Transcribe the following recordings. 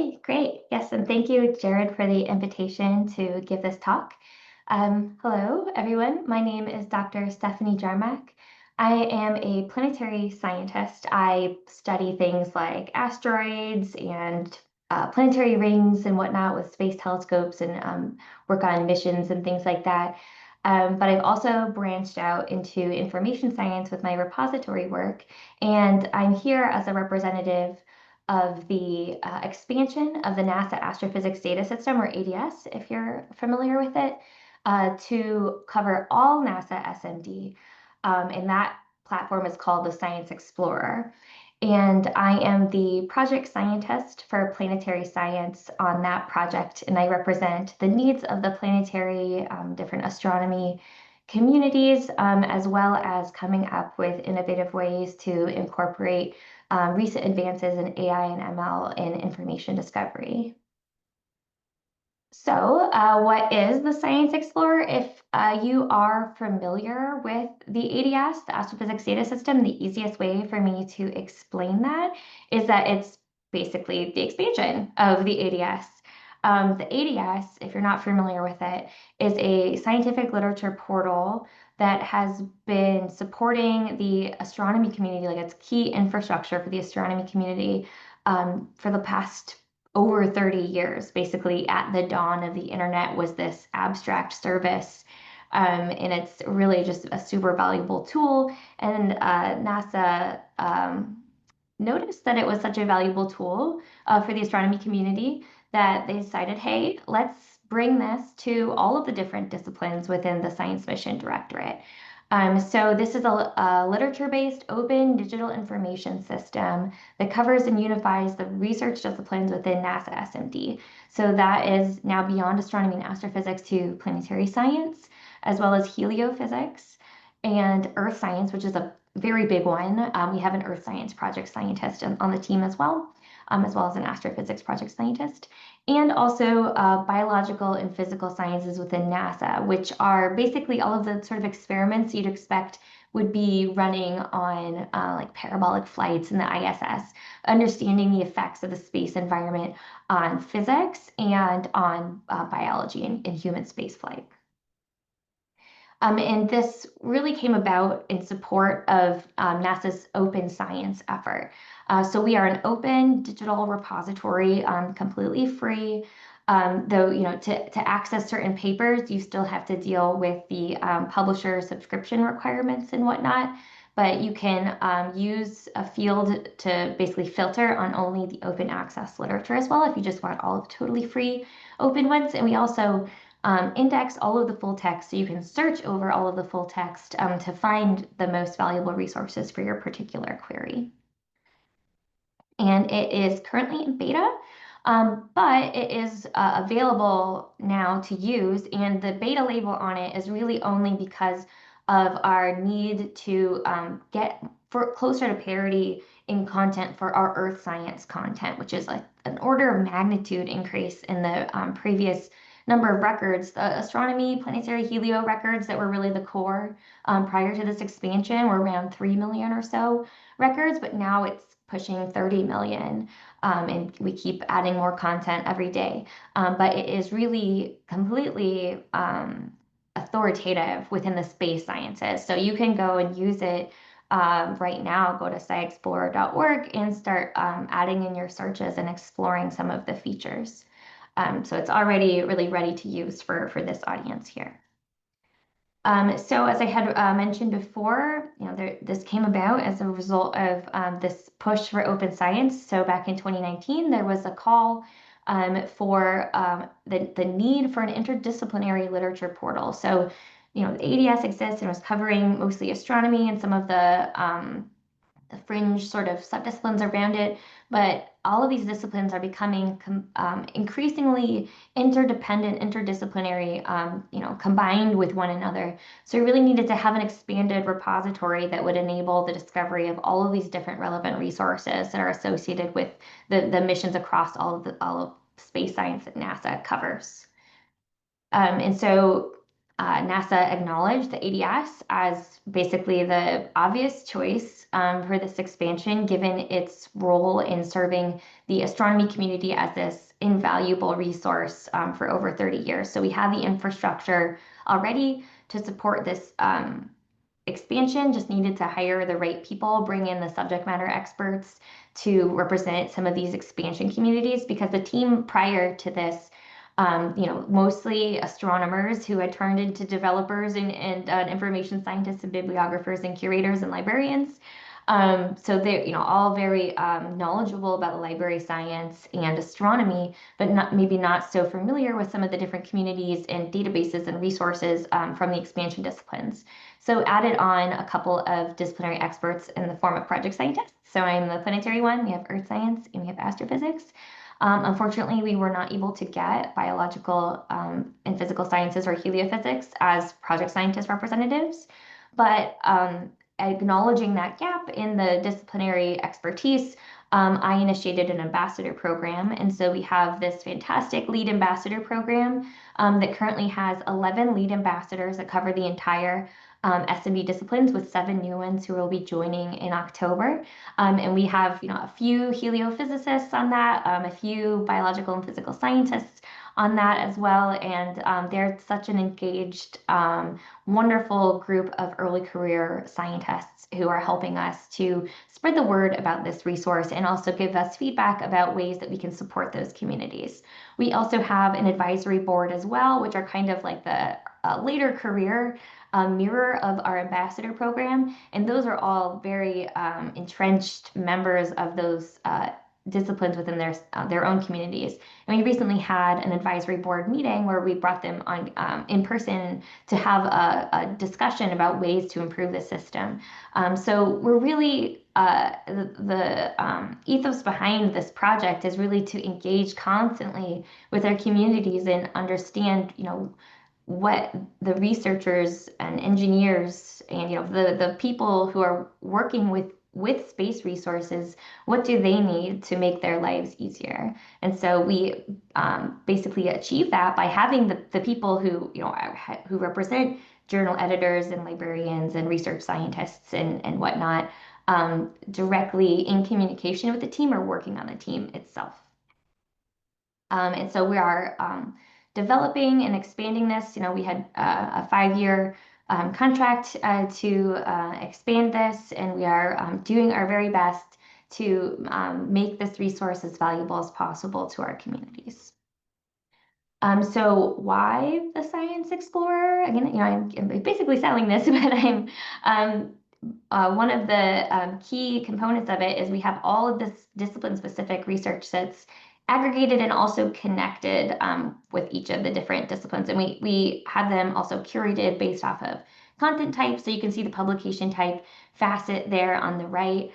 Okay, great. Yes, and thank you, Jared, for the invitation to give this talk. Hello, everyone. My name is Dr. Stephanie Jarmak. I am a planetary scientist. I study things like asteroids and planetary rings and whatnot with space telescopes and work on missions and things like that. But I've also branched out into information science with my repository work, and I'm here as a representative of the expansion of the NASA Astrophysics Data System, or ADS, if you're familiar with it, to cover all NASA SMD. And that platform is called the SciX Explorer. And I am the project scientist for planetary science on that project, and I represent the needs of the planetary, different astronomy communities, as well as coming up with innovative ways to incorporate recent advances in AI and ML in information discovery. So, what is the SciX Explorer? If you are familiar with the ADS, the Astrophysics Data System, the easiest way for me to explain that is that it's basically the expansion of the ADS. The ADS, if you're not familiar with it, is a scientific literature portal that has been supporting the astronomy community, like it's key infrastructure for the astronomy community for the past over 30 years. Basically, at the dawn of the internet was this abstract service. And it's really just a super valuable tool. And NASA noticed that it was such a valuable tool for the astronomy community that they decided, hey, let's bring this to all of the different disciplines within the Science Mission Directorate. So this is a literature-based open digital information system that covers and unifies the research disciplines within NASA SMD. So that is now beyond astronomy and astrophysics to planetary science, as well as heliophysics and earth science, which is a very big one. We have an earth science project scientist on the team as well as an astrophysics project scientist, and also biological and physical sciences within NASA, which are basically all of the sort of experiments you'd expect would be running on like parabolic flights in the ISS, understanding the effects of the space environment on physics and on biology in human spaceflight. And this really came about in support of NASA's open science effort. So we are an open digital repository, completely free. Though, to access certain papers, you still have to deal with the publisher subscription requirements and whatnot. But you can use a field to basically filter on only the open access literature as well, if you just want all of the totally free open ones. And we also index all of the full text, so you can search over all of the full text to find the most valuable resources for your particular query. And it is currently in beta, but it is available now to use, and the beta label on it is really only because of our need to get closer to parity in content for our earth science content, which is like an order of magnitude increase in the previous number of records. The astronomy, planetary helio records that were really the core prior to this expansion were around 3 million or so records, but now it's pushing 30 million, and we keep adding more content every day. But it is really completely authoritative within the space sciences. So you can go and use it right now. Go to sciexplorer.org and start adding in your searches and exploring some of the features. So it's already really ready to use for this audience here. So as I had mentioned before, this came about as a result of this push for open science. So back in 2019, there was a call for the need for an interdisciplinary literature portal. So, the ADS exists and was covering mostly astronomy and some of the fringe sort of subdisciplines around it, but all of these disciplines are becoming increasingly interdependent, interdisciplinary, combined with one another. So we really needed to have an expanded repository that would enable the discovery of all of these different relevant resources that are associated with the missions across all of space science that NASA covers. And so NASA acknowledged the ADS as basically the obvious choice for this expansion, given its role in serving the astronomy community as this invaluable resource for over 30 years. So we have the infrastructure already to support this expansion, just needed to hire the right people, bring in the subject matter experts to represent some of these expansion communities, because the team prior to this, mostly astronomers who had turned into developers and information scientists and bibliographers and curators and librarians. So they're, all very knowledgeable about the library science and astronomy, but maybe not so familiar with some of the different communities and databases and resources from the expansion disciplines. So added on a couple of disciplinary experts in the form of project scientists. So I'm the planetary one, we have earth science, and we have astrophysics. Unfortunately, we were not able to get biological and physical sciences or heliophysics as project scientist representatives, but acknowledging that gap in the disciplinary expertise, I initiated an ambassador program. And so we have this fantastic lead ambassador program that currently has 11 lead ambassadors that cover the entire SMB disciplines, with 7 new ones who will be joining in October. And we have, a few heliophysicists on that, a few biological and physical scientists on that as well. And they're such an engaged, wonderful group of early career scientists who are helping us to spread the word about this resource and also give us feedback about ways that we can support those communities. We also have an advisory board as well, which are kind of like the later career mirror of our ambassador program. And those are all very entrenched members of those disciplines within their own communities. And we recently had an advisory board meeting where we brought them on in person to have a discussion about ways to improve the system. So we're really the ethos behind this project is really to engage constantly with our communities and understand, what the researchers and engineers and the people who are working with space resources, what do they need to make their lives easier? And so we basically achieve that by having the people who who represent journal editors and librarians and research scientists and whatnot directly in communication with the team or working on the team itself. And so we are developing and expanding this. We had a 5-year contract to expand this, and we are doing our very best to make this resource as valuable as possible to our communities. So why the Science Explorer? Again, I'm basically selling this, but I'm one of the key components of it is we have all of this discipline-specific research that's aggregated and also connected with each of the different disciplines. And we have them also curated based off of content type. So you can see the publication type facet there on the right.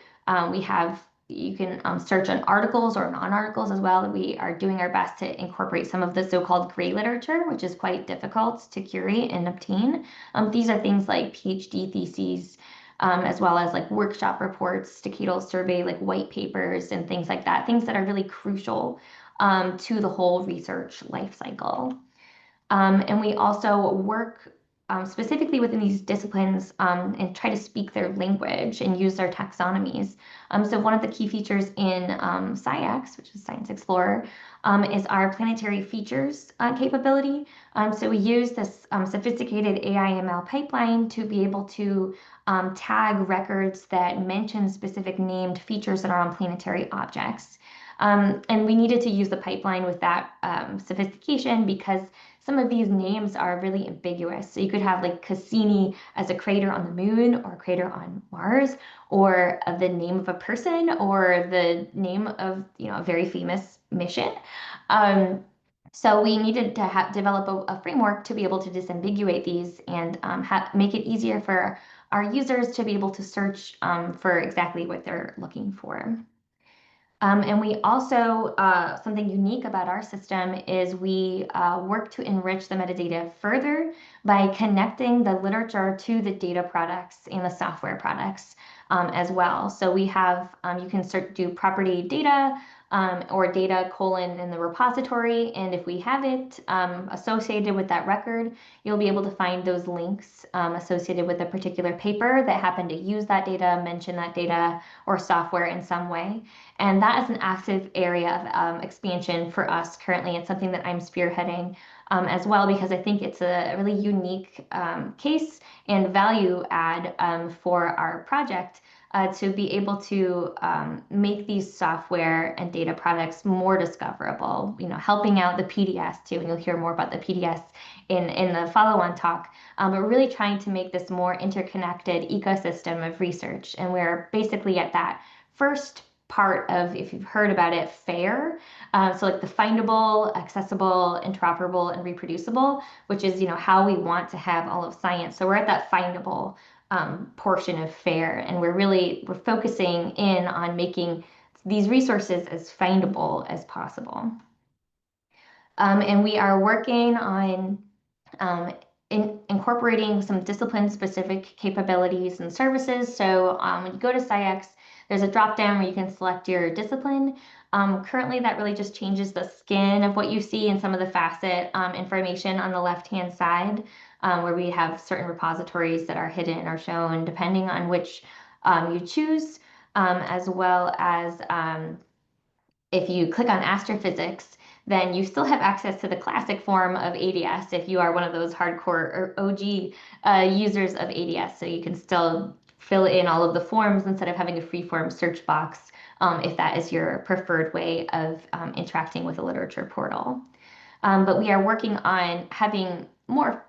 You can search on articles or non-articles as well. We are doing our best to incorporate some of the so-called gray literature, which is quite difficult to curate and obtain. These are things like PhD theses, as well as like workshop reports, decadal survey, like white papers and things like that, things that are really crucial to the whole research life cycle. And we also work specifically within these disciplines and try to speak their language and use their taxonomies. So one of the key features in SciX, which is Science Explorer, is our planetary features capability. So we use this sophisticated AI/ML pipeline to be able to tag records that mention specific named features that are on planetary objects. And we needed to use the pipeline with that sophistication because some of these names are really ambiguous. So you could have like Cassini as a crater on the moon or a crater on Mars, or the name of a person or the name of a very famous mission. So we needed to develop a framework to be able to disambiguate these and make it easier for our users to be able to search for exactly what they're looking for. And we also, something unique about our system is we work to enrich the metadata further by connecting the literature to the data products and the software products as well. So we have, you can do property data or data colon in the repository. And if we have it associated with that record, you'll be able to find those links associated with a particular paper that happened to use that data, mention that data, or software in some way. And that is an active area of expansion for us currently. It's something that I'm spearheading as well, because I think it's a really unique case and value add for our project to be able to make these software and data products more discoverable, helping out the PDS too, and you'll hear more about the PDS in the follow-on talk, but really trying to make this more interconnected ecosystem of research. And we're basically at that first part of, if you've heard about it, FAIR. So like the findable, accessible, interoperable, and reproducible, which is, how we want to have all of science. So we're at that findable portion of FAIR, and we're focusing in on making these resources as findable as possible. And we are working on incorporating some discipline-specific capabilities and services. So when you go to SciX, there's a drop-down where you can select your discipline. Currently, that really just changes the skin of what you see and some of the facet information on the left-hand side, where we have certain repositories that are hidden or shown depending on which you choose, as well as if you click on astrophysics, then you still have access to the classic form of ADS if you are one of those hardcore or OG users of ADS. So you can still fill in all of the forms instead of having a free-form search box if that is your preferred way of interacting with a literature portal. But we are working on having more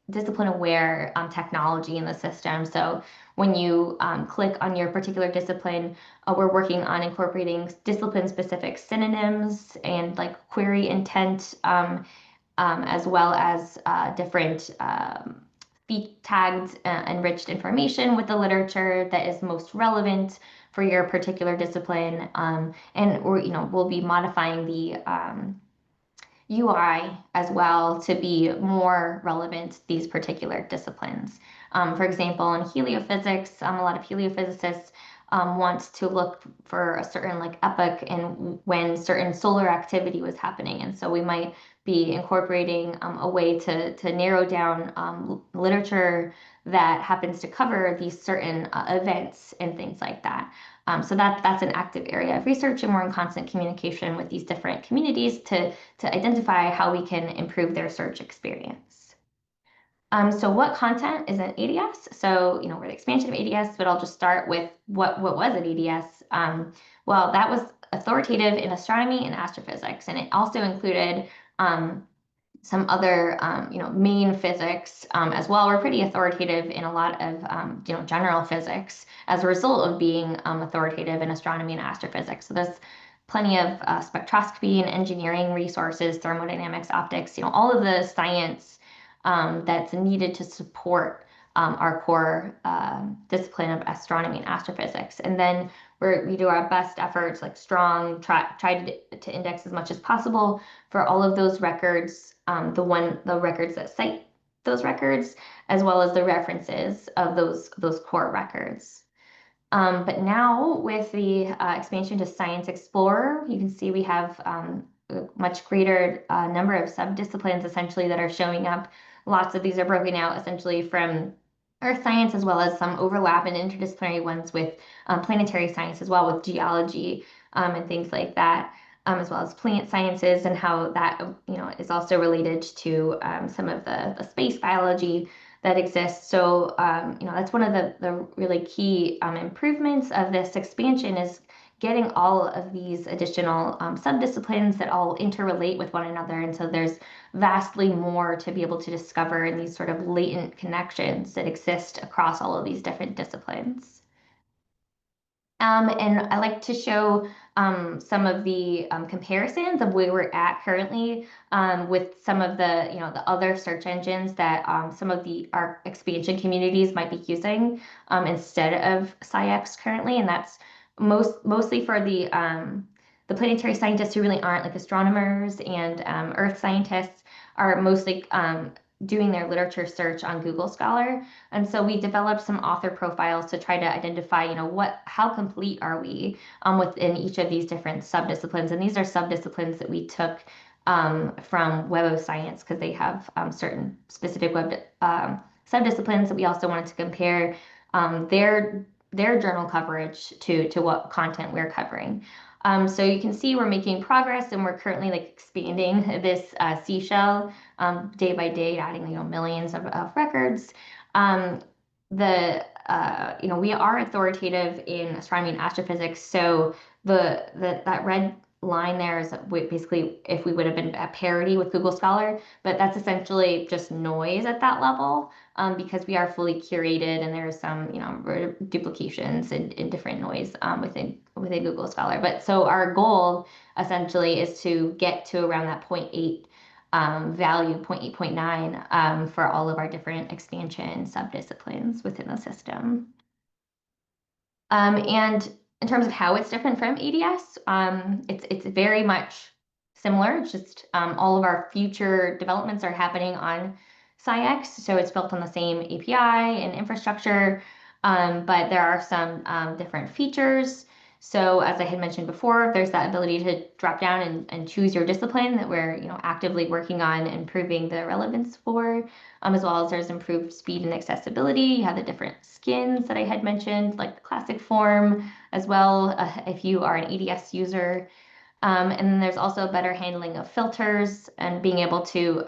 discipline-aware technology in the system. So when you click on your particular discipline, we're working on incorporating discipline-specific synonyms and like query intent, as well as different tagged enriched information with the literature that is most relevant for your particular discipline. And we'll be modifying the UI as well to be more relevant to these particular disciplines. For example, in heliophysics, a lot of heliophysicists want to look for a certain epoch in when certain solar activity was happening. And so we might be incorporating a way to narrow down literature that happens to cover these certain events and things like that. So that's an active area of research, and we're in constant communication with these different communities to identify how we can improve their search experience. So what content is an ADS? So, we're the expansion of ADS, but I'll just start with what was an ADS. Well, that was authoritative in astronomy and astrophysics, and it also included some other, main physics as well. We're pretty authoritative in a lot of, general physics as a result of being authoritative in astronomy and astrophysics. So there's plenty of spectroscopy and engineering resources, thermodynamics, optics, all of the science that's needed to support our core discipline of astronomy and astrophysics. And then we do our best efforts, try to index as much as possible for all of those records, the records that cite those records, as well as the references of those core records. But now with the expansion to Science Explorer, you can see we have a much greater number of subdisciplines essentially that are showing up. Lots of these are broken out essentially from earth science, as well as some overlap and interdisciplinary ones with planetary science as well, with geology and things like that, as well as plant sciences and how that is also related to some of the space biology that exists. So that's one of the really key improvements of this expansion is getting all of these additional subdisciplines that all interrelate with one another. And so there's vastly more to be able to discover in these sort of latent connections that exist across all of these different disciplines. And I like to show some of the comparisons of where we're at currently with some of the the other search engines that some of our expansion communities might be using instead of SciX currently, and that's mostly for the planetary scientists who really aren't astronomers, and earth scientists are mostly doing their literature search on Google Scholar. And so we developed some author profiles to try to identify, how complete are we within each of these different subdisciplines. And these are subdisciplines that we took from Web of Science because they have certain specific subdisciplines that we also wanted to compare their journal coverage to what content we're covering. So you can see we're making progress, and we're currently like expanding this seashell day by day, adding millions of records. We are authoritative in astronomy and astrophysics, so that red line there is basically if we would have been at parity with Google Scholar, but that's essentially just noise at that level because we are fully curated and there's some duplications and different noise within Google Scholar. But so our goal essentially is to get to around that 0.8 value, 0.8, 0.9 for all of our different expansion subdisciplines within the system. And in terms of how it's different from ADS, it's very much similar. It's just all of our future developments are happening on SciX, so it's built on the same API and infrastructure, but there are some different features. So as I had mentioned before, there's that ability to drop down and choose your discipline that we're actively working on improving the relevance for, as well as there's improved speed and accessibility. You have the different skins that I had mentioned, like the classic form as well, if you are an ADS user. And then there's also better handling of filters and being able to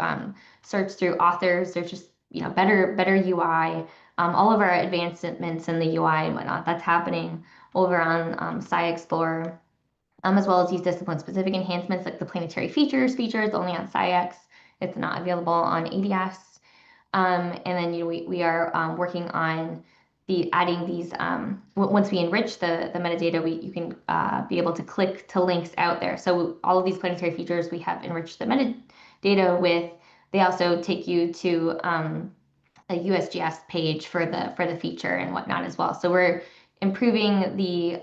search through authors. There's just better UI. All of our advancements in the UI and whatnot that's happening over on SciExplorer, as well as these discipline-specific enhancements like the planetary features only on SciX. It's not available on ADS. And then we are working on adding these. Once we enrich the metadata, you can be able to click to links out there. So all of these planetary features we have enriched the metadata with. They also take you to a USGS page for the feature and whatnot as well. So we're improving the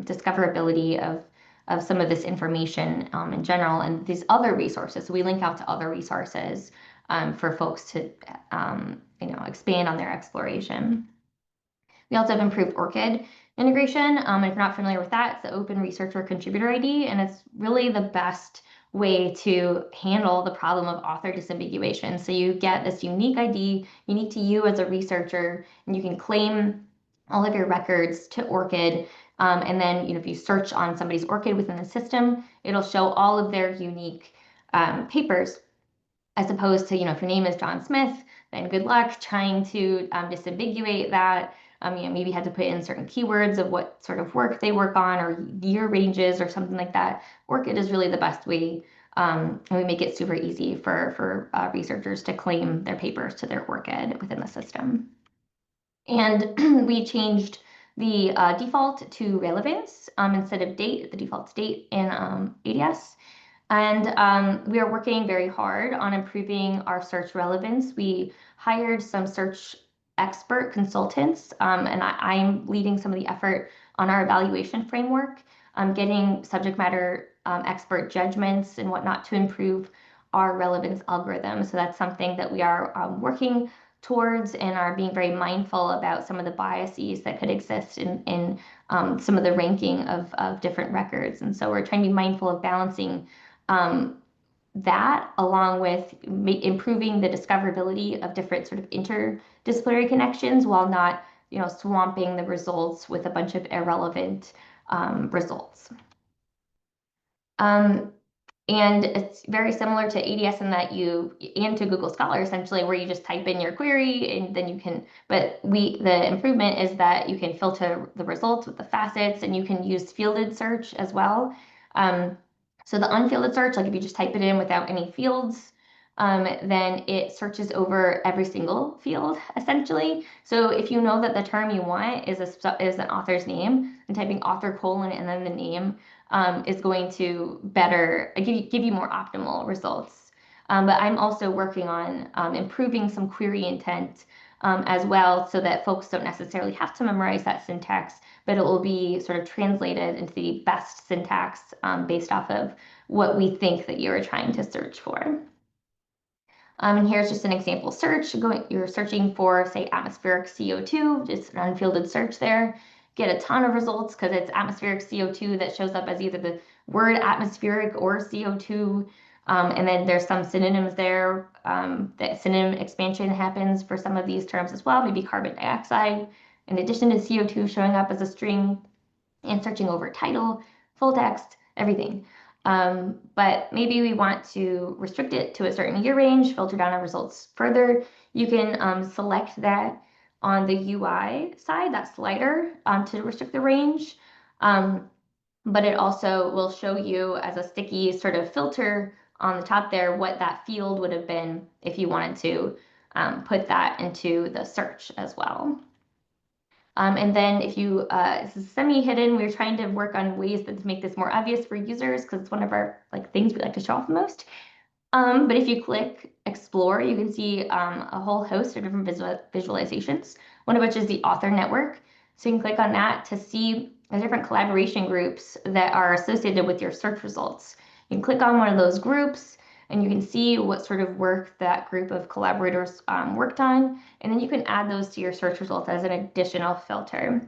discoverability of some of this information in general and these other resources. So we link out to other resources for folks to expand on their exploration. We also have improved ORCID integration. If you're not familiar with that, it's the Open Researcher Contributor ID, and it's really the best way to handle the problem of author disambiguation. So you get this unique ID, unique to you as a researcher, and you can claim all of your records to ORCID. And then, if you search on somebody's ORCID within the system, it'll show all of their unique papers, as opposed to, if your name is John Smith, then good luck trying to disambiguate that. Maybe you had to put in certain keywords of what sort of work they work on or year ranges or something like that. ORCID is really the best way, and we make it super easy for researchers to claim their papers to their ORCID within the system. And we changed the default to relevance instead of date. The default's date in ADS. And we are working very hard on improving our search relevance. We hired some search expert consultants, and I'm leading some of the effort on our evaluation framework, getting subject matter expert judgments and whatnot to improve our relevance algorithm. So that's something that we are working towards and are being very mindful about some of the biases that could exist in some of the ranking of different records. And so we're trying to be mindful of balancing that along with improving the discoverability of different sort of interdisciplinary connections while not swamping the results with a bunch of irrelevant results. And it's very similar to ADS in that and to Google Scholar essentially, where you just type in your query and then you can, but the improvement is that you can filter the results with the facets and you can use fielded search as well. So the unfielded search, like if you just type it in without any fields, then it searches over every single field essentially. So if you know that the term you want is an author's name, and typing author colon and then the name is going to better give you more optimal results. But I'm also working on improving some query intent as well, so that folks don't necessarily have to memorize that syntax, but it will be sort of translated into the best syntax based off of what we think that you're trying to search for. And here's just an example search. You're searching for, say, atmospheric CO2, just an unfielded search there. Get a ton of results because it's atmospheric CO2 that shows up as either the word atmospheric or CO2. And then there's some synonyms there. That synonym expansion happens for some of these terms as well, maybe carbon dioxide, in addition to CO2 showing up as a string, and searching over title, full text, everything. But maybe we want to restrict it to a certain year range, filter down our results further. You can select that on the UI side, that slider, to restrict the range. But it also will show you as a sticky sort of filter on the top there what that field would have been if you wanted to put that into the search as well. And then if you, this is semi-hidden, we're trying to work on ways to make this more obvious for users because it's one of our things we like to show off the most. But if you click explore, you can see a whole host of different visualizations, one of which is the author network. So you can click on that to see the different collaboration groups that are associated with your search results. You can click on one of those groups and you can see what sort of work that group of collaborators worked on. And then you can add those to your search results as an additional filter.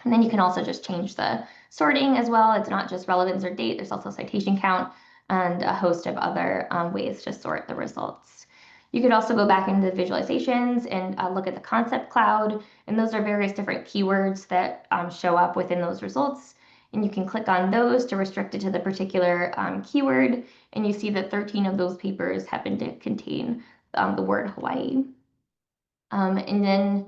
And then you can also just change the sorting as well. It's not just relevance or date, there's also citation count and a host of other ways to sort the results. You could also go back into the visualizations and look at the concept cloud, and those are various different keywords that show up within those results. And you can click on those to restrict it to the particular keyword, and you see that 13 of those papers happen to contain the word Hawaii. And then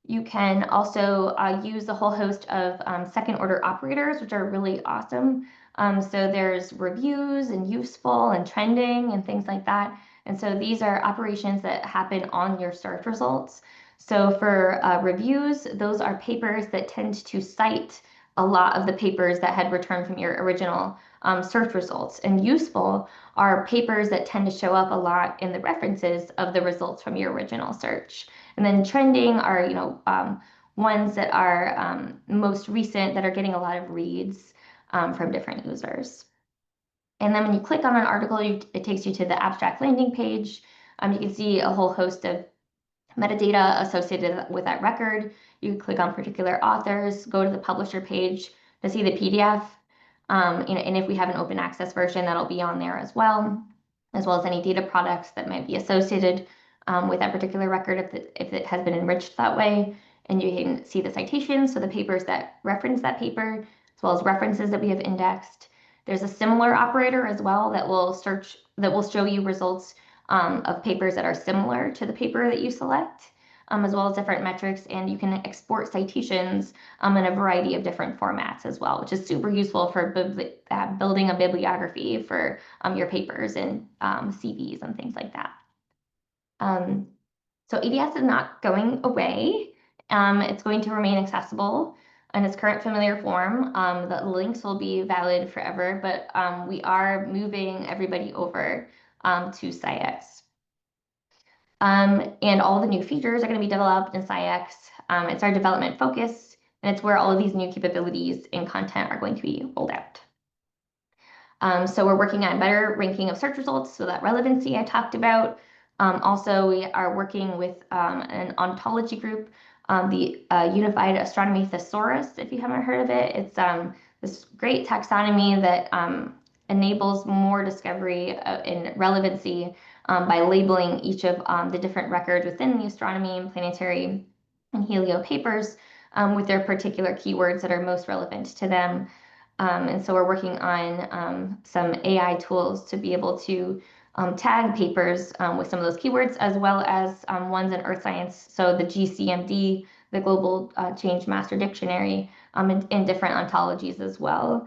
you can also use a whole host of second order operators, which are really awesome. So there's reviews and useful and trending and things like that. And so these are operations that happen on your search results. So for reviews, those are papers that tend to cite a lot of the papers that had returned from your original search results. And useful are papers that tend to show up a lot in the references of the results from your original search. And then trending are, ones that are most recent that are getting a lot of reads from different users. And then when you click on an article, it takes you to the abstract landing page. You can see a whole host of metadata associated with that record. You can click on particular authors, go to the publisher page to see the PDF. And if we have an open access version, that'll be on there as well as any data products that might be associated with that particular record if it has been enriched that way. And you can see the citations, so the papers that reference that paper, as well as references that we have indexed. There's a similar operator as well that will show you results of papers that are similar to the paper that you select, as well as different metrics. And you can export citations in a variety of different formats as well, which is super useful for building a bibliography for your papers and CVs and things like that. So ADS is not going away. It's going to remain accessible in its current familiar form. The links will be valid forever, but we are moving everybody over to SciX. And all the new features are going to be developed in SciX. It's our development focus, and it's where all of these new capabilities and content are going to be rolled out. So we're working on better ranking of search results, so that relevancy I talked about. Also, we are working with an ontology group, the Unified Astronomy Thesaurus, if you haven't heard of it. It's this great taxonomy that enables more discovery in relevancy by labeling each of the different records within the astronomy and planetary and helio papers with their particular keywords that are most relevant to them. And so we're working on some AI tools to be able to tag papers with some of those keywords, as well as ones in earth science. So the GCMD, the Global Change Master Dictionary, in different ontologies as well.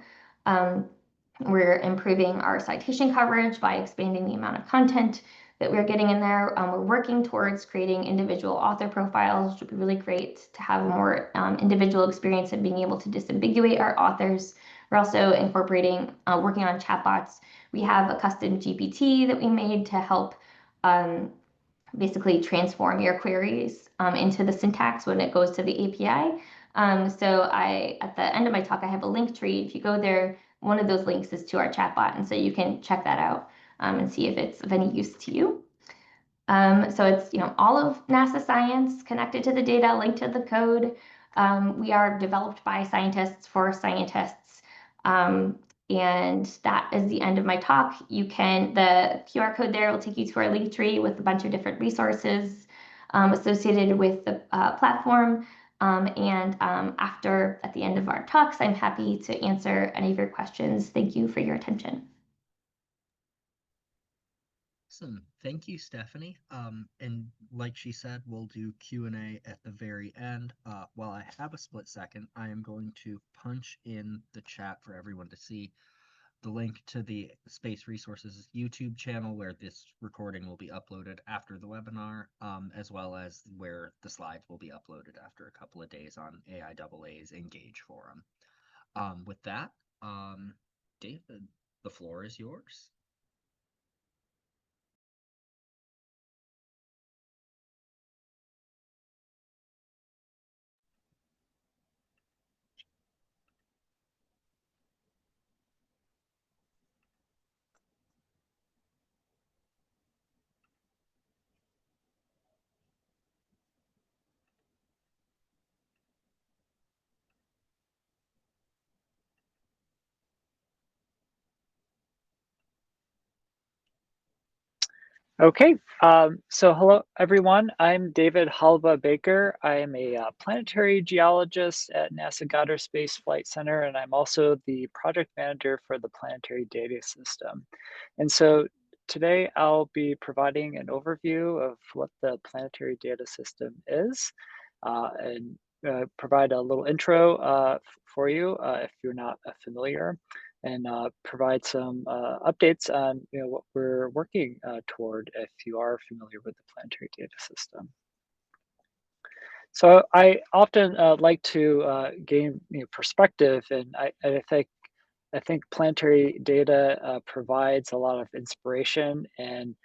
We're improving our citation coverage by expanding the amount of content that we're getting in there. We're working towards creating individual author profiles, which would be really great to have a more individual experience of being able to disambiguate our authors. We're also incorporating, working on chatbots. We have a custom GPT that we made to help basically transform your queries into the syntax when it goes to the API. So at the end of my talk, I have a link tree. If you go there, one of those links is to our chatbot, and so you can check that out and see if it's of any use to you. So it's, all of NASA science connected to the data, linked to the code. We are developed by scientists for scientists. And that is the end of my talk. The QR code there will take you to our link tree with a bunch of different resources associated with the platform. At the end of our talks, I'm happy to answer any of your questions. Thank you for your attention. Awesome. Thank you, Stephanie. And like she said, we'll do Q&A at the very end. While I have a split second, I am going to punch in the chat for everyone to see the link to the Space Resources YouTube channel where this recording will be uploaded after the webinar, as well as where the slides will be uploaded after a couple of days on AIAA's Engage forum. With that, David, the floor is yours. Okay, so hello everyone. I'm David Hollibaugh Baker. I am a planetary geologist at NASA Goddard Space Flight Center, and I'm also the project manager for the Planetary Data System. And so today I'll be providing an overview of what the Planetary Data System is, and provide a little intro for you if you're not familiar, and provide some updates on what we're working toward if you are familiar with the Planetary Data System. So I often like to gain perspective, and I think planetary data provides a lot of inspiration and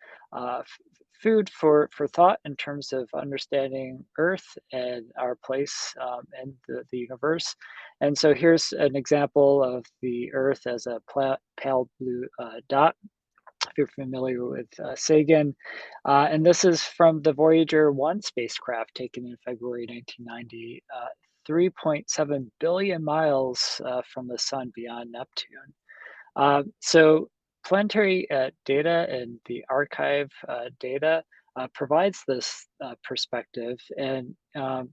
food for thought in terms of understanding Earth and our place in the universe. And so here's an example of the Earth as a pale blue dot, if you're familiar with Sagan. And this is from the Voyager 1 spacecraft taken in February 1990, 3.7 billion miles from the sun beyond Neptune. So planetary data and the archive data provides this perspective, and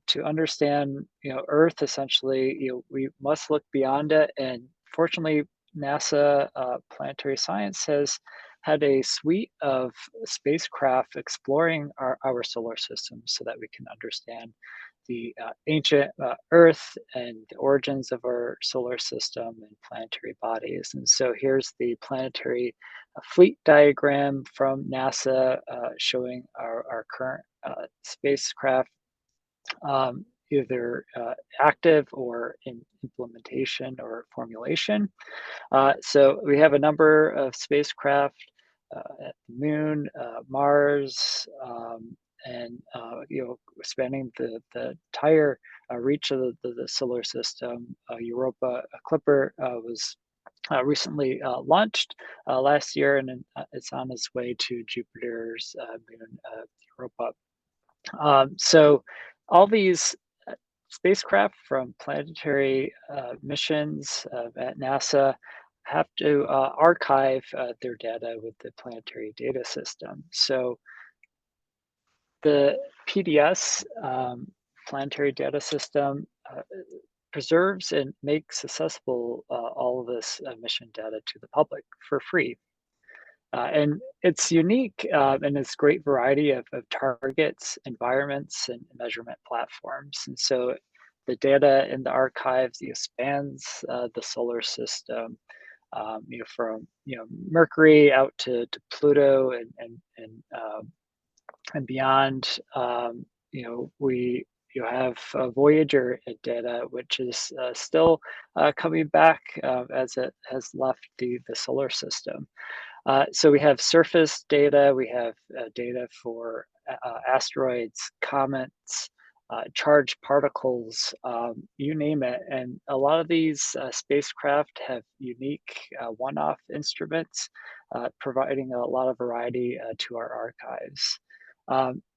to understand, Earth essentially, we must look beyond it. And fortunately, NASA Planetary Science has had a suite of spacecraft exploring our solar system so that we can understand the ancient Earth and the origins of our solar system and planetary bodies. And so here's the planetary fleet diagram from NASA showing our current spacecraft, either active or in implementation or formulation. So we have a number of spacecraft at the Moon, Mars, and spanning the entire reach of the solar system. Europa Clipper was recently launched last year, and it's on its way to Jupiter's moon, Europa. So all these spacecraft from planetary missions at NASA have to archive their data with the Planetary Data System. So the PDS, Planetary Data System, preserves and makes accessible all of this mission data to the public for free. And it's unique in its great variety of targets, environments, and measurement platforms. And so the data in the archives spans the solar system, from Mercury out to Pluto and beyond. We have Voyager data, which is still coming back as it has left the solar system. So we have surface data, we have data for asteroids, comets, charged particles, you name it. And a lot of these spacecraft have unique one-off instruments, providing a lot of variety to our archives.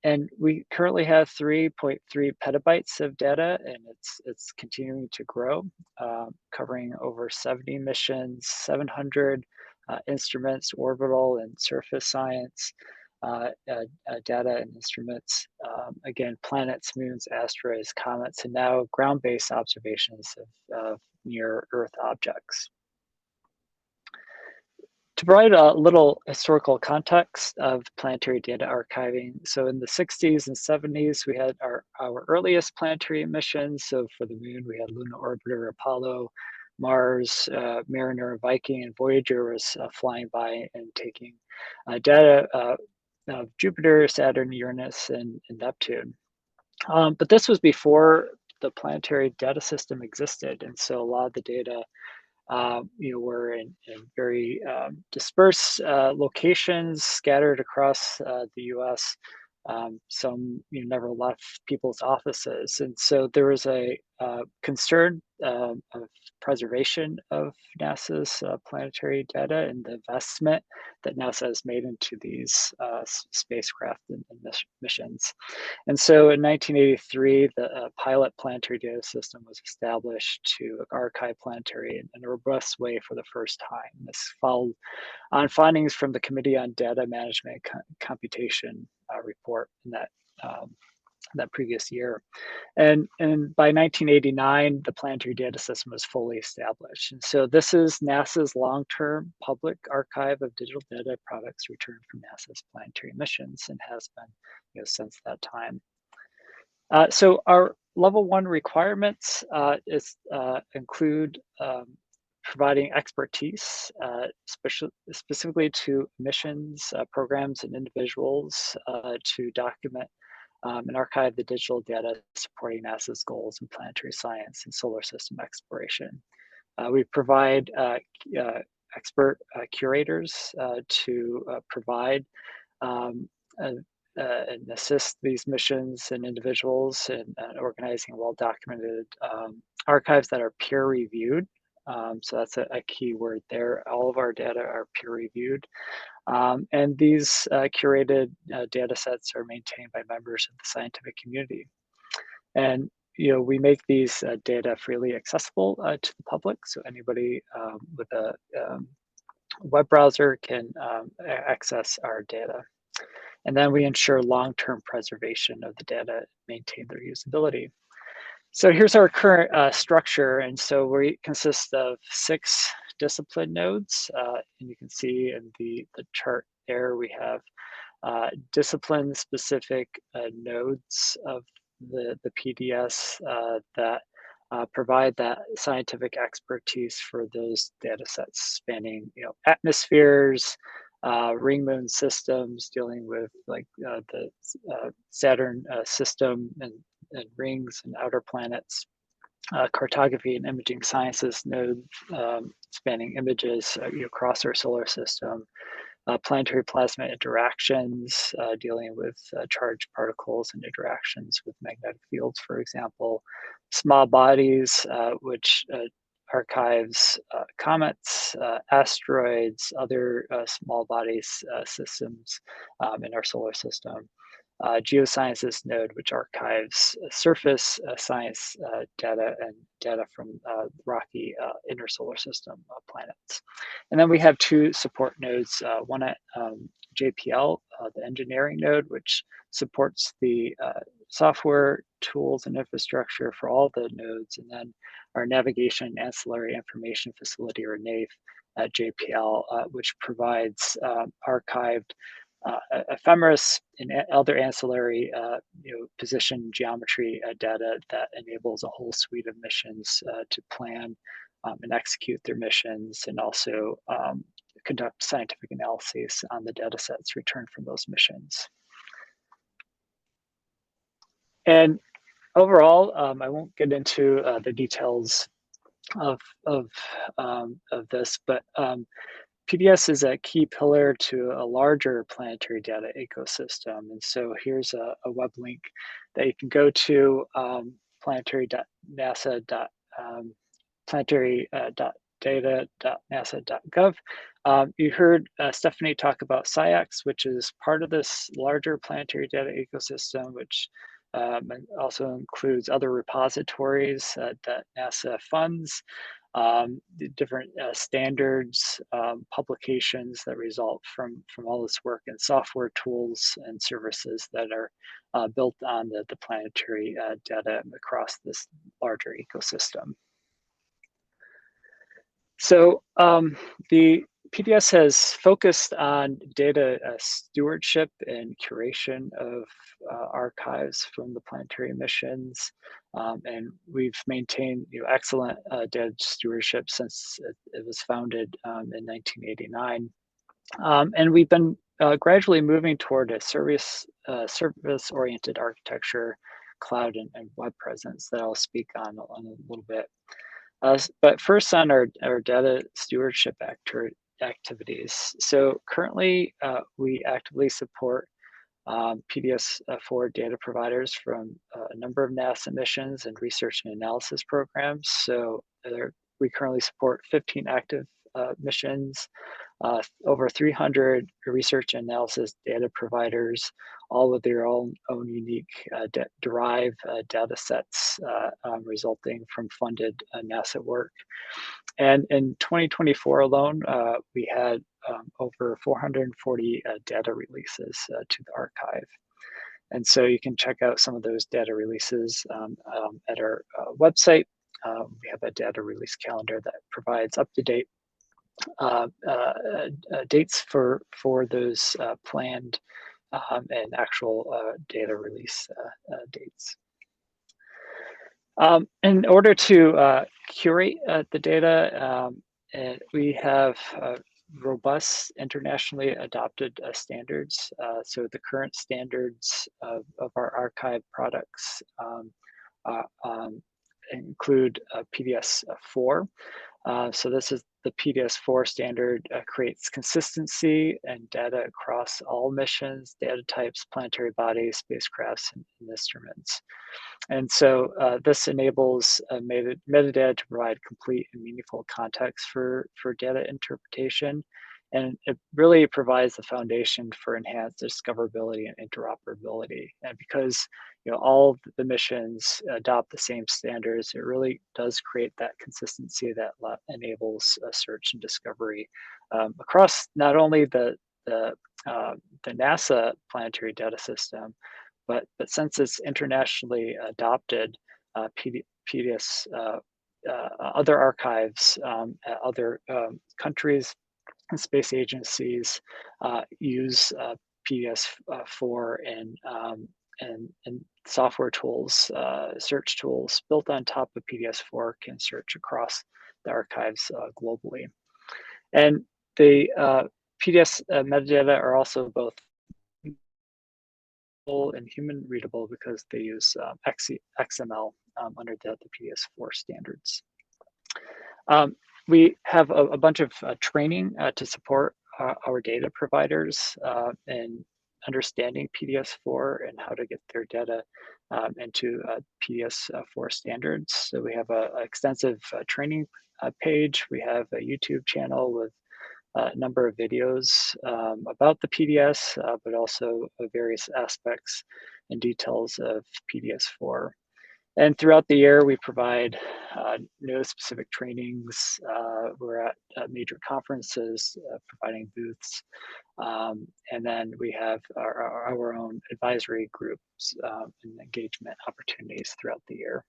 And we currently have 3.3 petabytes of data, and it's continuing to grow, covering over 70 missions, 700 instruments, orbital and surface science data and instruments. Again, planets, moons, asteroids, comets, and now ground-based observations of near Earth objects. To provide a little historical context of planetary data archiving, so in the 60s and 70s, we had our earliest planetary missions. So for the moon, we had Lunar Orbiter, Apollo, Mars, Mariner, Viking, and Voyager was flying by and taking data of Jupiter, Saturn, Uranus, and Neptune. But this was before the planetary data system existed, and so a lot of the data we're in very dispersed locations scattered across the U.S. Some never left people's offices, and so there was a concern of preservation of NASA's planetary data and the investment that NASA has made into these spacecraft and missions. And so in 1983, the pilot planetary data system was established to archive planetary in a robust way for the first time. This followed on findings from the Committee on Data Management and Computation report in that previous year. And by 1989, the planetary data system was fully established. And so this is NASA's long-term public archive of digital data products returned from NASA's planetary missions and has been since that time. So our level 1 requirements include providing expertise, specifically to missions, programs, and individuals to document and archive the digital data supporting NASA's goals in planetary science and solar system exploration. We provide expert curators to provide and assist these missions and individuals in organizing well-documented archives that are peer-reviewed. So that's a key word there. All of our data are peer-reviewed. And these curated data sets are maintained by members of the scientific community. And we make these data freely accessible to the public, so anybody with a web browser can access our data. And then we ensure long-term preservation of the data, maintain their usability. So here's our current structure. And so we consist of 6 discipline nodes. And you can see in the chart there, we have discipline-specific nodes of the PDS that provide that scientific expertise for those data sets spanning atmospheres, ring moon systems, dealing with like the Saturn system and rings and outer planets, cartography and imaging sciences node spanning images across our solar system, planetary plasma interactions, dealing with charged particles and interactions with magnetic fields, for example, small bodies, which archives comets, asteroids, other small bodies systems in our solar system. Geosciences node, which archives surface science data and data from rocky inner solar system planets. And then we have 2 support nodes, one at JPL, the engineering node, which supports the software, tools, and infrastructure for all the nodes, and then our navigation and ancillary information facility, or NAIF, at JPL, which provides archived ephemeris and other ancillary position geometry data that enables a whole suite of missions to plan and execute their missions, and also conduct scientific analyses on the data sets returned from those missions. And overall, I won't get into the details of this, but PDS is a key pillar to a larger planetary data ecosystem. And so here's a web link that you can go to, planetary.nasa.planetary.data data.nasa.gov. You heard Stephanie talk about SciX, which is part of this larger planetary data ecosystem, which also includes other repositories that NASA funds, the different standards, publications that result from all this work, and software tools and services that are built on the planetary data across this larger ecosystem. So the PDS has focused on data stewardship and curation of archives from the planetary missions, and we've maintained excellent data stewardship since it was founded in 1989. And we've been gradually moving toward a service-oriented architecture, cloud, and web presence that I'll speak on a little bit. But first on our data stewardship activities. So currently we actively support PDS-4 data providers from a number of NASA missions and research and analysis programs. So we currently support 15 active missions, over 300 research and analysis data providers, all with their own unique derived data sets resulting from funded NASA work. And in 2024 alone, we had over 440 data releases to the archive. And so you can check out some of those data releases at our website. We have a data release calendar that provides up-to-date dates for those planned and actual data release dates. In order to curate the data, we have robust internationally adopted standards. So the current standards of our archive products include PDS-4. So this is the PDS-4 standard, creates consistency and data across all missions, data types, planetary bodies, spacecrafts, and instruments. And so this enables metadata to provide complete and meaningful context for data interpretation. And it really provides the foundation for enhanced discoverability and interoperability. And because all the missions adopt the same standards, it really does create that consistency that enables search and discovery across not only the NASA planetary data system, but since it's internationally adopted, PDS, other archives at other countries and space agencies use PDS-4 and software tools, search tools built on top of PDS-4 can search across the archives globally. And the PDS metadata are also both and human readable because they use XML under the PDS-4 standards. We have a bunch of training to support our data providers in understanding PDS-4 and how to get their data into PDS-4 standards. So we have an extensive training page. We have a YouTube channel with a number of videos about the PDS, but also various aspects and details of PDS-4. And throughout the year, we provide specific trainings. We're at major conferences, providing booths. And then we have our own advisory groups and engagement opportunities throughout the year.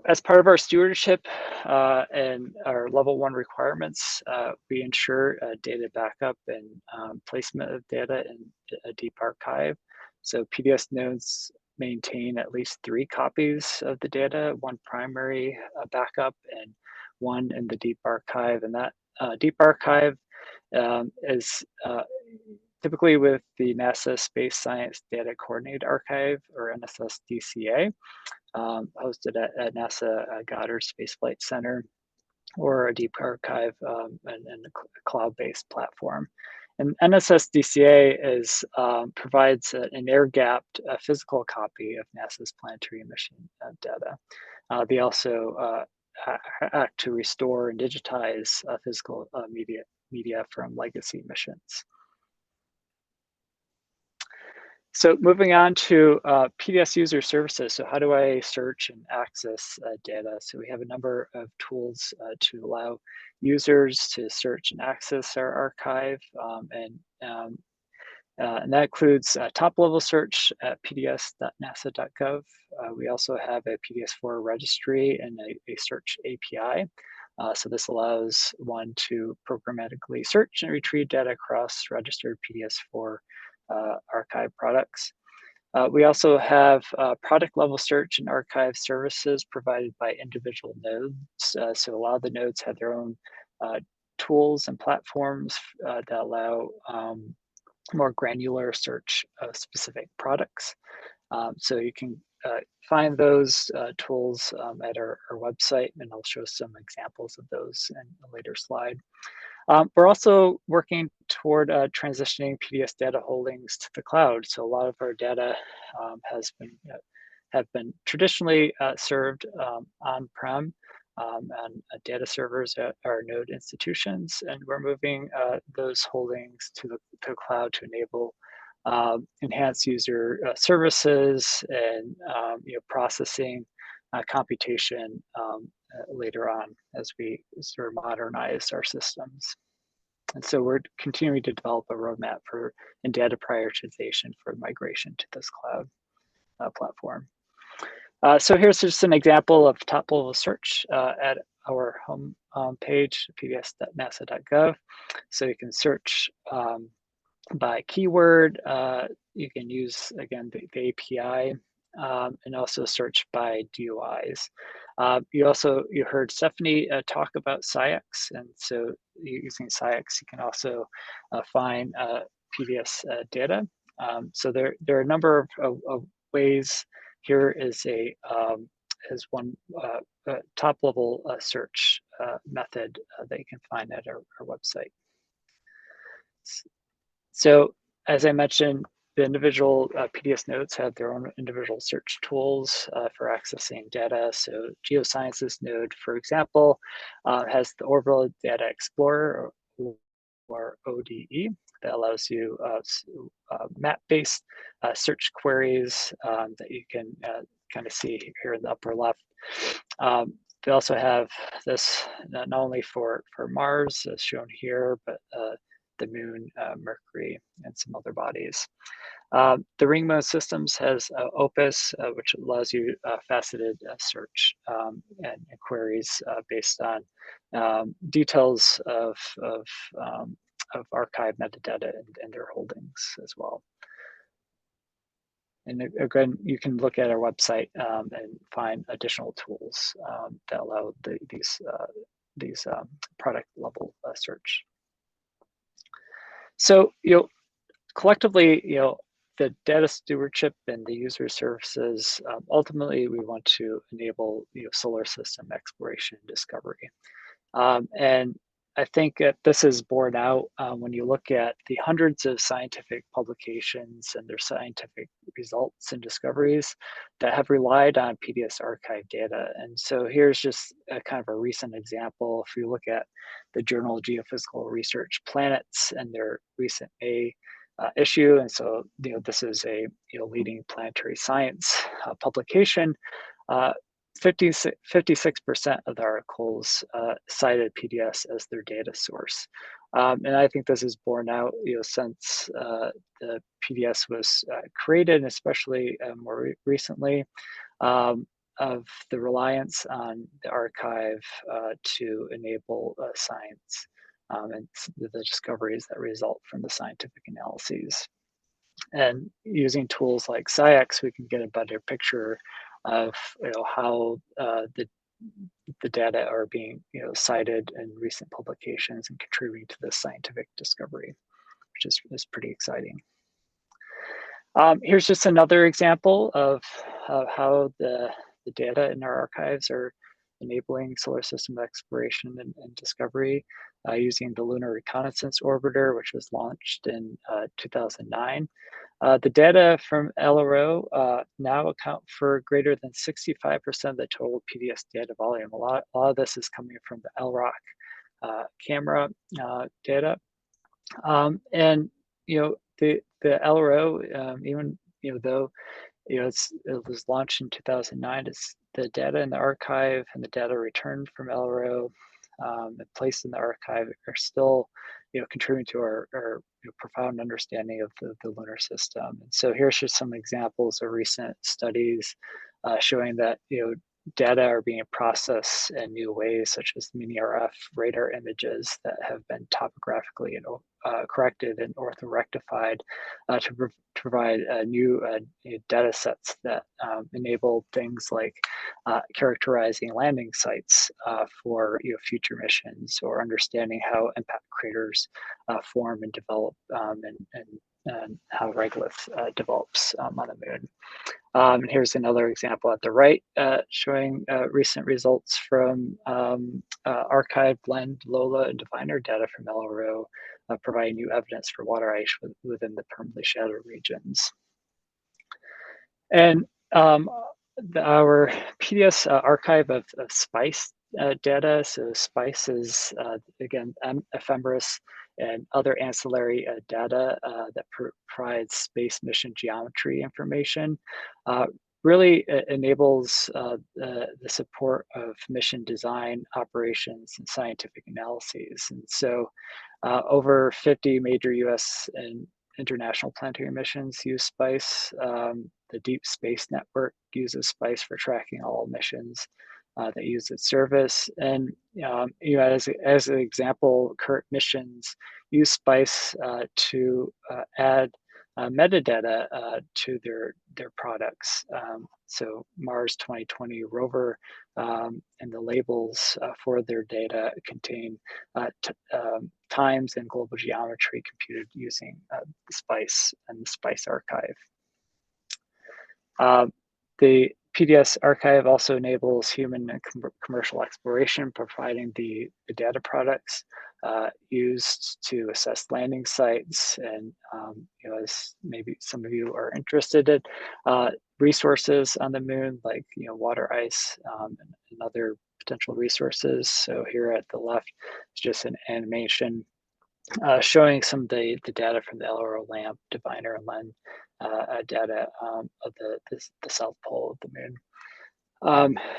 As part of our stewardship and our level 1 requirements, we ensure data backup and placement of data in a deep archive. So PDS nodes maintain at least 3 copies of the data, 1 primary backup and 1 in the deep archive. And that deep archive is typically with the NASA Space Science Data Coordinated Archive, or NSSDCA, hosted at NASA Goddard Space Flight Center. or a deep archive and a cloud-based platform. And NSSDCA provides an air-gapped physical copy of NASA's planetary mission data. They also act to restore and digitize physical media from legacy missions. So moving on to PDS user services. So how do I search and access data? So we have a number of tools to allow users to search and access our archive. And that includes top-level search at pds.nasa.gov. We also have a PDS4 registry and a search API. So this allows one to programmatically search and retrieve data across registered PDS4 archive products. We also have product-level search and archive services provided by individual nodes. So a lot of the nodes have their own tools and platforms that allow more granular search of specific products. So you can find those tools at our website, and I'll show some examples of those in a later slide. We're also working toward transitioning PDS data holdings to the cloud. So a lot of our data have been traditionally served on-prem and data servers at our node institutions, and we're moving those holdings to the cloud to enable enhanced user services and processing computation later on as we sort of modernize our systems. And so we're continuing to develop a roadmap for and data prioritization for migration to this cloud platform. So here's just an example of top-level search at our home page, pds.nasa.gov. So you can search by keyword. You can use, again, the API, and also search by DOIs. You heard Stephanie talk about SciX, and so using SciX, you can also find PDS data. So there are a number of ways. Here is one top-level search method that you can find at our website. So as I mentioned, the individual PDS nodes have their own individual search tools for accessing data. So Geosciences node, for example, has the Orbital Data Explorer, or ODE, that allows you map-based search queries that you can kind of see here in the upper left. They also have this not only for Mars, as shown here, but the Moon, Mercury, and some other bodies. The Ring Mode Systems has Opus, which allows you faceted search and queries based on details of archive metadata and their holdings as well. And again, you can look at our website and find additional tools that allow these product level search. So, collectively, the data stewardship and the user services, ultimately, we want to enable solar system exploration and discovery. And I think that this is borne out when you look at the hundreds of scientific publications and their scientific results and discoveries that have relied on PDS archive data. And so here's just a kind of a recent example. If you look at the journal Geophysical Research Planets and their recent May issue, and so this is a leading planetary science publication. 56% of the articles cited PDS as their data source. And I think this is borne out since the PDS was created, and especially more recently, of the reliance on the archive to enable science and the discoveries that result from the scientific analyses. And using tools like SciX, we can get a better picture of how the data are being cited in recent publications and contributing to this scientific discovery, which is pretty exciting. Here's just another example of how the data in our archives are enabling solar system exploration and discovery using the Lunar Reconnaissance Orbiter, which was launched in 2009. The data from LRO now account for greater than 65% of the total PDS data volume. A lot of this is coming from the LROC camera data. And the LRO, even though it was launched in 2009, it's the data in the archive and the data returned from LRO and placed in the archive are still contributing to our profound understanding of the lunar system. And so here's just some examples of recent studies showing that data are being processed in new ways, such as mini RF radar images that have been topographically corrected and orthorectified to provide new data sets that enable things like characterizing landing sites for future missions, or understanding how impact craters form and develop, and how regolith develops on the moon. And here's another example at the right showing recent results from archived blend, LOLA, and Diviner data from LRO, providing new evidence for water ice within the permanently shadowed regions. And our PDS archive of SPICE data, so SPICE is, again, ephemeris and other ancillary data that provides space mission geometry information, really enables the support of mission design, operations, and scientific analyses. And so over 50 major US and international planetary missions use SPICE. The Deep Space Network uses SPICE for tracking all missions that use its service. And as an example, current missions use SPICE to add metadata to their products. So Mars 2020 rover and the labels for their data contain times and global geometry computed using SPICE and the SPICE archive. The PDS archive also enables human and commercial exploration, providing the data products used to assess landing sites, and as maybe some of you are interested in, resources on the moon, like water ice and other potential resources. So here at the left is just an animation showing some of the data from the LRO LAMP, Diviner, and LEN data of the south pole of the moon.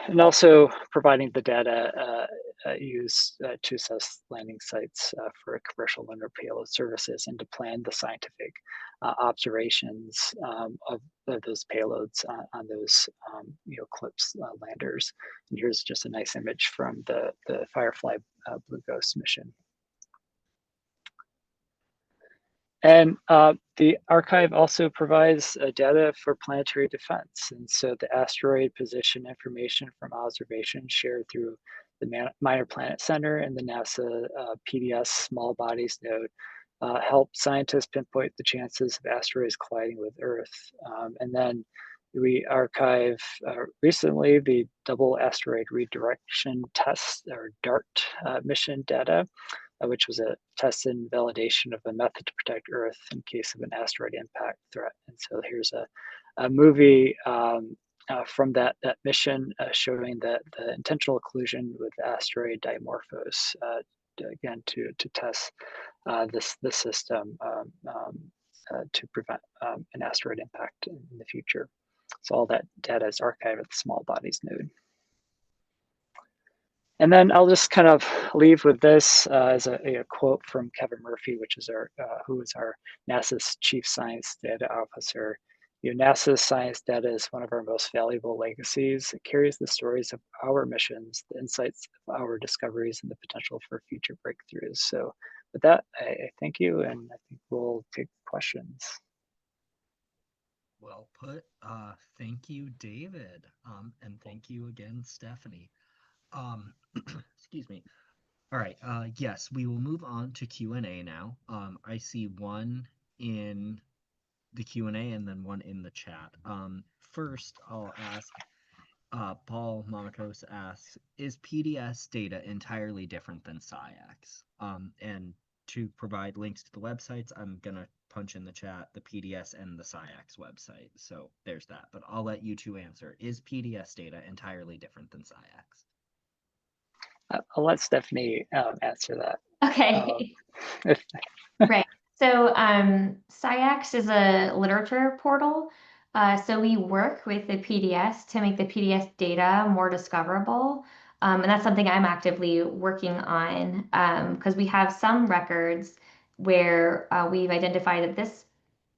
And also providing the data used to assess landing sites for commercial lunar payload services, and to plan the scientific observations of those payloads on those CLIPS landers. And here's just a nice image from the Firefly Blue Ghost mission. And the archive also provides data for planetary defense. And so the asteroid position information from observations shared through the Minor Planet Center and the NASA PDS Small Bodies node help scientists pinpoint the chances of asteroids colliding with Earth. And then we archive recently the Double Asteroid Redirection Test, or DART mission data, which was a test and validation of a method to protect Earth in case of an asteroid impact threat. And so here's a movie from that mission showing that the intentional collision with asteroid Dimorphos, again to test this system to prevent an asteroid impact in the future. So all that data is archived at the Small Bodies node. And then I'll just kind of leave with this as a quote from Kevin Murphy, which is who is our NASA's Chief Science Data Officer. NASA's science data is one of our most valuable legacies. It carries the stories of our missions, the insights of our discoveries, and the potential for future breakthroughs. So with that, I thank you, and I think we'll take questions. Well put. Thank you, David. And thank you again, Stephanie. Excuse me. All right. Yes, we will move on to Q&A now. I see one in the Q&A and then one in the chat. First, I'll ask, Paul Monikos asks, is PDS data entirely different than SciX? And to provide links to the websites, I'm going to punch in the chat the PDS and the SciX website. So there's that. But I'll let you two answer. Is PDS data entirely different than SciX? I'll let Stephanie answer that. Okay. Right. So SciX is a literature portal. So we work with the PDS to make the PDS data more discoverable. And that's something I'm actively working on because we have some records where we've identified that this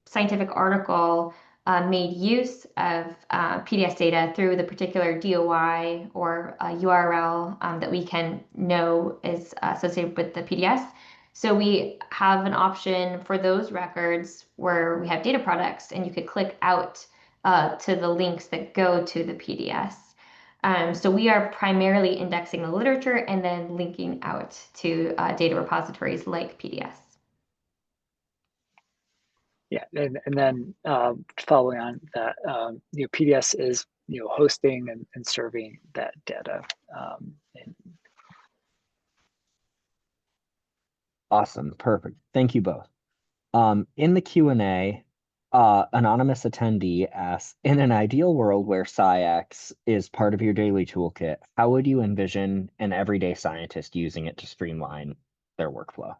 scientific article made use of PDS data through the particular DOI or URL that we can know is associated with the PDS. So we have an option for those records where we have data products, and you could click out to the links that go to the PDS. So we are primarily indexing the literature and then linking out to data repositories like PDS. Yeah, and then following on that, PDS is hosting and serving that data. Awesome, perfect. Thank you both. In the Q&A, anonymous attendee asks, in an ideal world where SciX is part of your daily toolkit, how would you envision an everyday scientist using it to streamline their workflow?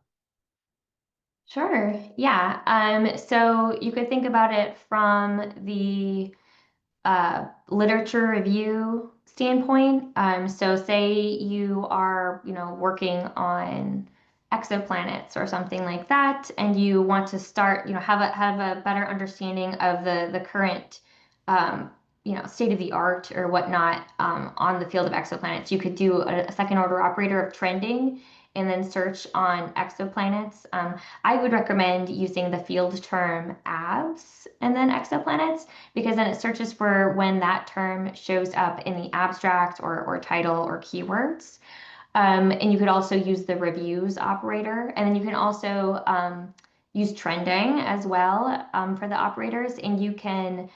Sure. Yeah. So you could think about it from the literature review standpoint. So say you are, working on exoplanets or something like that, and you want to start, have a better understanding of the current, state of the art or whatnot on the field of exoplanets. You could do a second order operator of trending and then search on exoplanets. I would recommend using the field term ABS and then exoplanets because then it searches for when that term shows up in the abstract or title or keywords. And you could also use the reviews operator. And then you can also use trending as well for the operators. And you can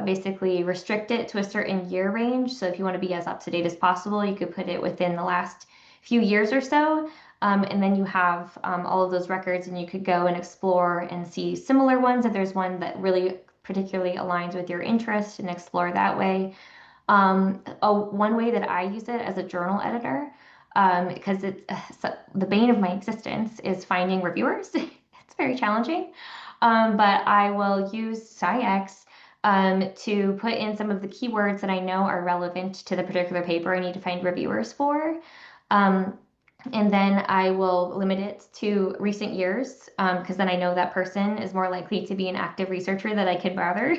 basically restrict it to a certain year range. So if you want to be as up to date as possible, you could put it within the last few years or so. And then you have all of those records, and you could go and explore and see similar ones if there's one that particularly aligns with your interest and explore that way. One way that I use it as a journal editor, because it's the bane of my existence is finding reviewers. It's very challenging. But I will use SciX to put in some of the keywords that I know are relevant to the particular paper I need to find reviewers for. And then I will limit it to recent years because then I know that person is more likely to be an active researcher that I could bother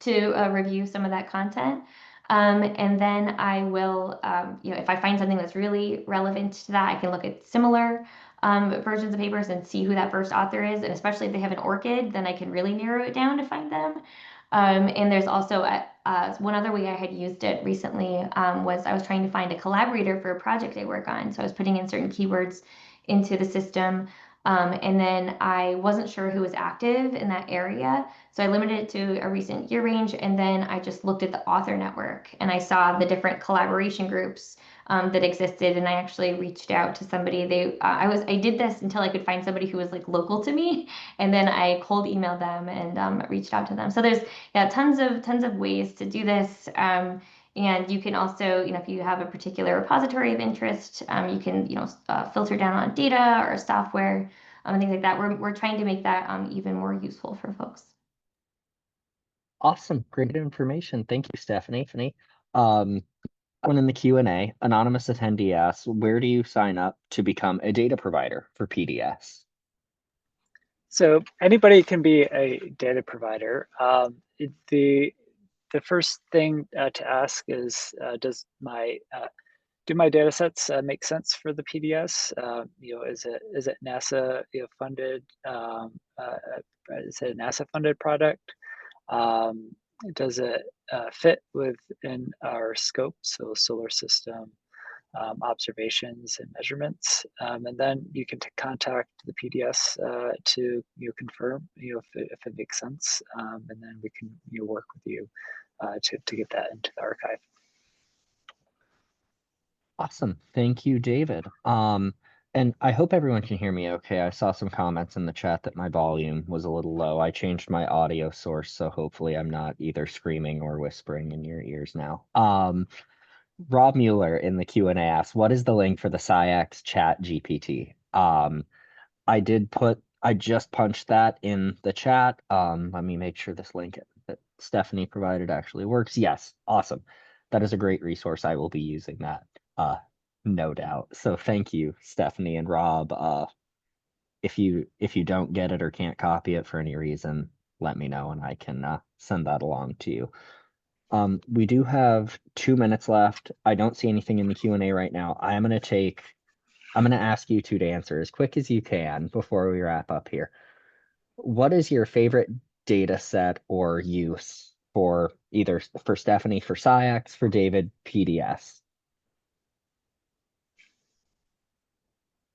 to review some of that content. And then I will, if I find something that's really relevant to that, I can look at similar versions of papers and see who that first author is. And especially if they have an ORCID, then I can really narrow it down to find them. And there's also one other way I had used it recently was I was trying to find a collaborator for a project I work on. So I was putting in certain keywords into the system. And then I wasn't sure who was active in that area. So I limited it to a recent year range. And then I just looked at the author network and I saw the different collaboration groups that existed. And I actually reached out to somebody. I did this until I could find somebody who was like local to me. And then I cold emailed them and reached out to them. So there's tons of ways to do this. And you can also, if you have a particular repository of interest, you can, filter down on data or software and things like that. We're trying to make that even more useful for folks. Awesome, great information. Thank you, Stephanie. One in the Q&A, anonymous attendee asks, where do you sign up to become a data provider for PDS? So anybody can be a data provider. The first thing to ask is, do my data sets make sense for the PDS? Is it NASA funded? Is it a NASA funded product? Does it fit within our scope? So solar system observations and measurements, and then you can contact the PDS to confirm if it makes sense, and then we can work with you to get that into the archive. Awesome. Thank you, David. And I hope everyone can hear me okay. I saw some comments in the chat that my volume was a little low. I changed my audio source, so hopefully I'm not either screaming or whispering in your ears now. Rob Mueller in the Q&A asks, what is the link for the SciX chat GPT? I just punched that in the chat. Let me make sure this link that Stephanie provided actually works. Yes, awesome. That is a great resource. I will be using that, no doubt. So thank you, Stephanie and Rob. If you don't get it or can't copy it for any reason, let me know and I can send that along to you. We do have 2 minutes left. I don't see anything in the Q&A right now. I'm going to ask you two to answer as quick as you can before we wrap up here. What is your favorite data set or use for either for Stephanie for SciX, for David PDS?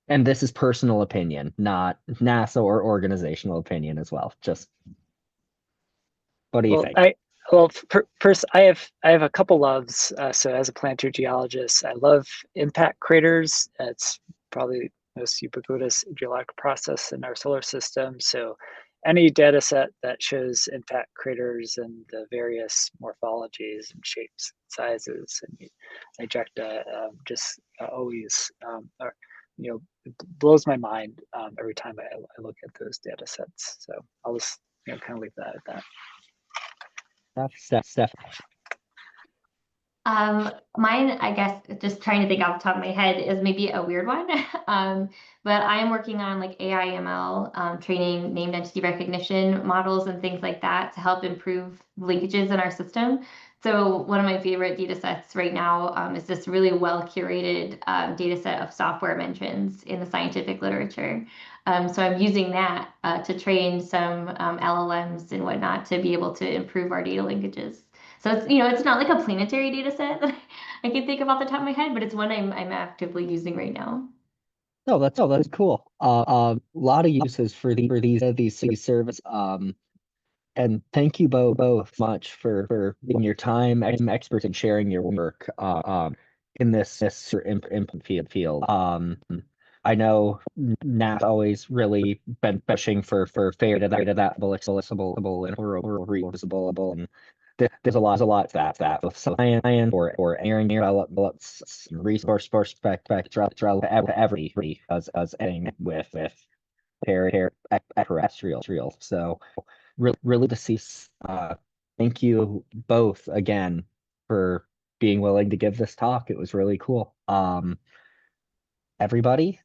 And this is personal opinion, not NASA or organizational opinion as well. Just what do you think? First, I have a couple loves. So as a planetary geologist, I love impact craters. It's probably the most ubiquitous geologic process in our solar system. So any data set that shows impact craters and the various morphologies and shapes, sizes, and ejecta just always it blows my mind every time I look at those data sets. So I'll just kind of leave that at that. Steph. Mine, I guess, just trying to think off the top of my head, is maybe a weird one. But I am working on like AIML, training named entity recognition models and things like that to help improve linkages in our system. So one of my favorite data sets right now is this really well curated data set of software mentions in the scientific literature. So I'm using that to train some LLMs and whatnot to be able to improve our data linkages. So it's, it's not like a planetary data set that I can think of off the top of my head, but it's one I'm actively using right now. Oh, that's cool. A lot of uses for these services. And thank you both much for being your time, experts, and sharing your work in this field. I know NASA always really been pushing for fair data that accessible and reusable, and there's a lot that with science or engineering develops resource spectra every as ending with terrestrial. So really to see. Thank you both again for being willing to give this talk. It was really cool. Everybody,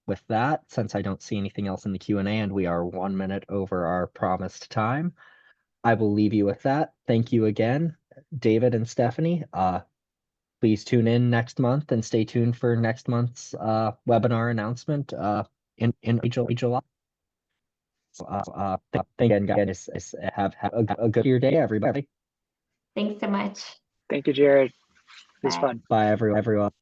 with that, since I don't see anything else in the Q&A and we are 1 minute over our promised time, I will leave you with that. Thank you again, David and Stephanie. Please tune in next month and stay tuned for next month's webinar announcement in July. Thank you, guys. Have a good day, everybody. Thanks so much. Thank you, Jared. It was Bye. fun. Bye, everyone.